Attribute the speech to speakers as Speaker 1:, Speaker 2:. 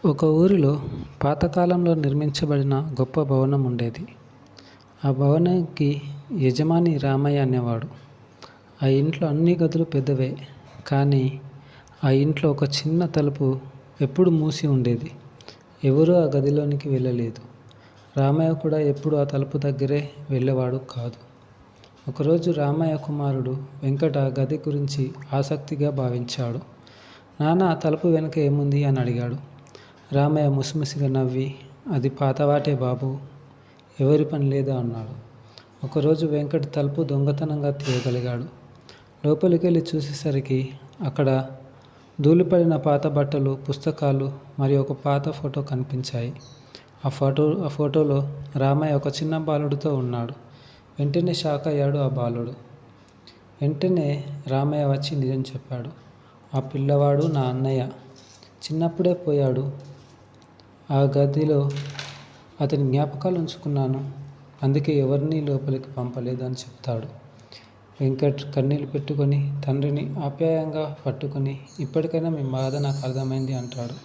Speaker 1: ఒక ఊరిలో పాతకాలంలో నిర్మించబడిన గొప్ప భవనం ఉండేది. ఆ భవనానికి యజమాని రామయ్య అనేవాడు. ఆ ఇంట్లో అన్ని గదులు పెద్దవే, కానీ ఆ ఇంట్లో ఒక చిన్న తలుపు ఎప్పుడు మూసి ఉండేది. ఎవరూ ఆ గదిలోనికి వెళ్ళలేదు. రామయ్య కూడా ఎప్పుడు ఆ తలుపు దగ్గరే వెళ్ళేవాడు కాదు. ఒకరోజు రామయ్య కుమారుడు వెంకట ఆ గది గురించి ఆసక్తిగా భావించాడు. నాన్న, ఆ తలుపు వెనుక ఏముంది అని అడిగాడు. రామయ్య ముసిముసిగా నవ్వి, అది పాతవాటే బాబు, ఎవరి పని లేదా అన్నాడు. ఒకరోజు వెంకట్ తలుపు దొంగతనంగా తీయగలిగాడు. లోపలికి వెళ్ళి చూసేసరికి అక్కడ ధూళిపడిన పాత బట్టలు, పుస్తకాలు మరియు ఒక పాత ఫోటో కనిపించాయి. ఆ ఫోటోలో రామయ్య ఒక చిన్న బాలుడితో ఉన్నాడు. వెంటనే షాక్ అయ్యాడు ఆ బాలుడు. వెంటనే రామయ్య వచ్చి నిజం చెప్పాడు. ఆ పిల్లవాడు నా అన్నయ్య. చిన్నప్పుడే పోయాడు. ఆ గదిలో అతని జ్ఞాపకాలు ఉంచుకున్నాను, అందుకే ఎవరినీ లోపలికి పంపలేదు అని చెప్తాడు. వెంకట్ కన్నీళ్ళు పెట్టుకొని తండ్రిని ఆప్యాయంగా పట్టుకొని, ఇప్పటికైనా మీ బాధ నాకు అర్థమైంది అంటాడు.